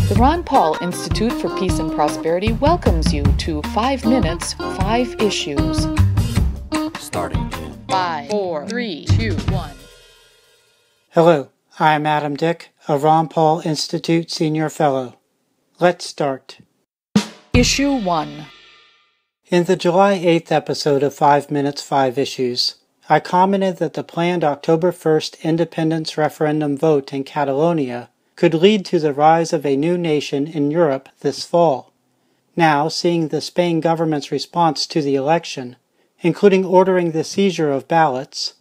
The Ron Paul Institute for Peace and Prosperity welcomes you to 5 Minutes, 5 Issues. Starting in 5, 4, 3, 2, 1. Hello, I'm Adam Dick, a Ron Paul Institute Senior Fellow. Let's start. Issue 1. In the July 8th episode of 5 Minutes, 5 Issues, I commented that the planned October 1st independence referendum vote in Catalonia could lead to the rise of a new nation in Europe this fall. Now, seeing the Spain government's response to the election, including ordering the seizure of ballots,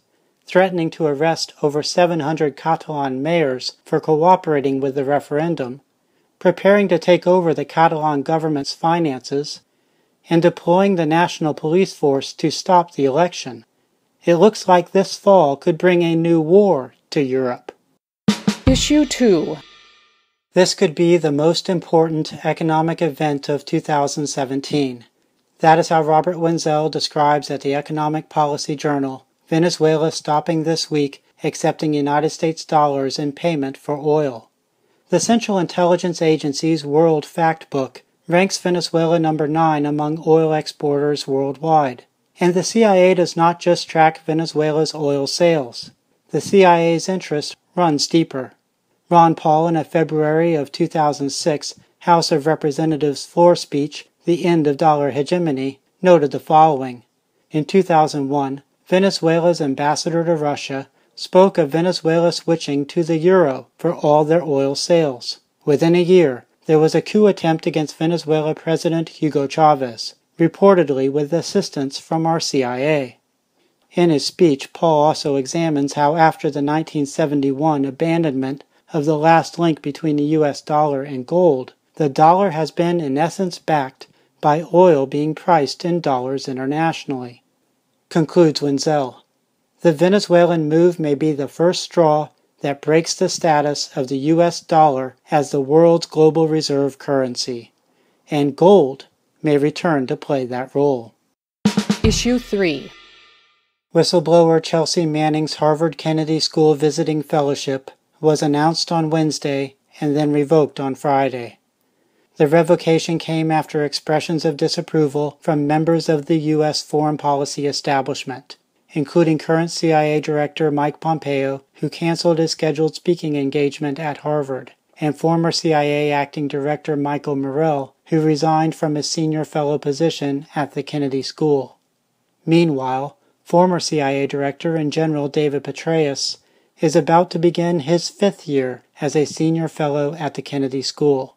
threatening to arrest over 700 Catalan mayors for cooperating with the referendum, preparing to take over the Catalan government's finances, and deploying the national police force to stop the election, it looks like this fall could bring a new war to Europe. Issue 2. This could be the most important economic event of 2017. That is how Robert Wenzel describes at the Economic Policy Journal Venezuela stopping this week accepting United States dollars in payment for oil. The Central Intelligence Agency's World Factbook ranks Venezuela number 9 among oil exporters worldwide. And the CIA does not just track Venezuela's oil sales. The CIA's interest runs deeper. Ron Paul, in a February of 2006 House of Representatives floor speech, The End of Dollar Hegemony, noted the following. In 2001, Venezuela's ambassador to Russia spoke of Venezuela switching to the euro for all their oil sales. Within a year, there was a coup attempt against Venezuela President Hugo Chavez, reportedly with assistance from our CIA. In his speech, Paul also examines how after the 1971 abandonment of the last link between the U.S. dollar and gold, the dollar has been in essence backed by oil being priced in dollars internationally. Concludes Wenzel, the Venezuelan move may be the first straw that breaks the status of the U.S. dollar as the world's global reserve currency, and gold may return to play that role. Issue 3. Whistleblower Chelsea Manning's Harvard Kennedy School Visiting Fellowship was announced on Wednesday and then revoked on Friday. The revocation came after expressions of disapproval from members of the U.S. foreign policy establishment, including current CIA Director Mike Pompeo, who canceled his scheduled speaking engagement at Harvard, and former CIA Acting Director Michael Morrell, who resigned from his senior fellow position at the Kennedy School. Meanwhile, former CIA Director and General David Petraeus is about to begin his 5th year as a senior fellow at the Kennedy School.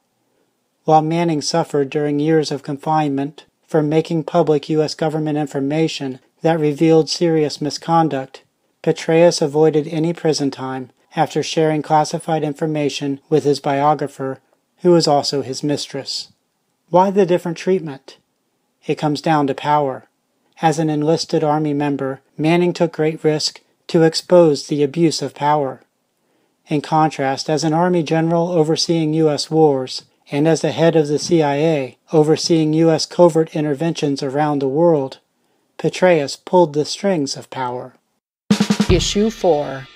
While Manning suffered during years of confinement for making public U.S. government information that revealed serious misconduct, Petraeus avoided any prison time after sharing classified information with his biographer, who was also his mistress. Why the different treatment? It comes down to power. As an enlisted Army member, Manning took great risk to expose the abuse of power. In contrast, as an Army general overseeing U.S. wars, and as the head of the CIA overseeing U.S. covert interventions around the world, Petraeus pulled the strings of power. Issue 4.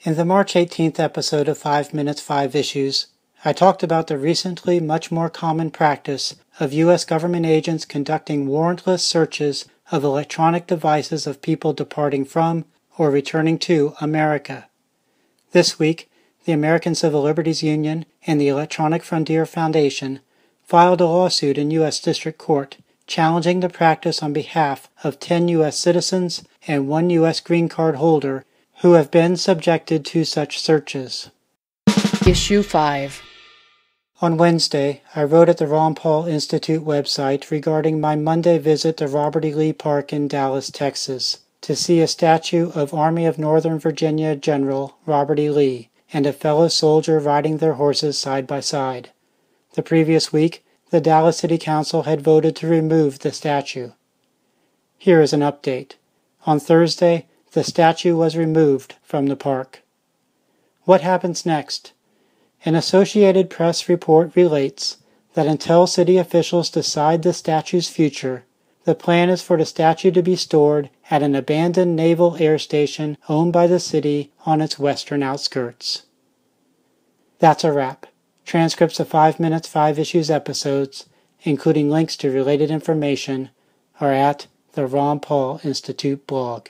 In the March 18th episode of 5 Minutes, 5 Issues, I talked about the recently much more common practice of U.S. government agents conducting warrantless searches of electronic devices of people departing from or returning to America. This week, the American Civil Liberties Union and the Electronic Frontier Foundation filed a lawsuit in U.S. District Court challenging the practice on behalf of 10 U.S. citizens and 1 U.S. green card holder who have been subjected to such searches. Issue 5. On Wednesday, I wrote at the Ron Paul Institute website regarding my Monday visit to Robert E. Lee Park in Dallas, Texas, to see a statue of Army of Northern Virginia General Robert E. Lee and a fellow soldier riding their horses side by side. The previous week, the Dallas City Council had voted to remove the statue. Here is an update. On Thursday, the statue was removed from the park. What happens next? An Associated Press report relates that until city officials decide the statue's future, the plan is for the statue to be stored at an abandoned naval air station owned by the city on its western outskirts. That's a wrap. Transcripts of 5 Minutes 5 Issues episodes, including links to related information, are at the Ron Paul Institute blog.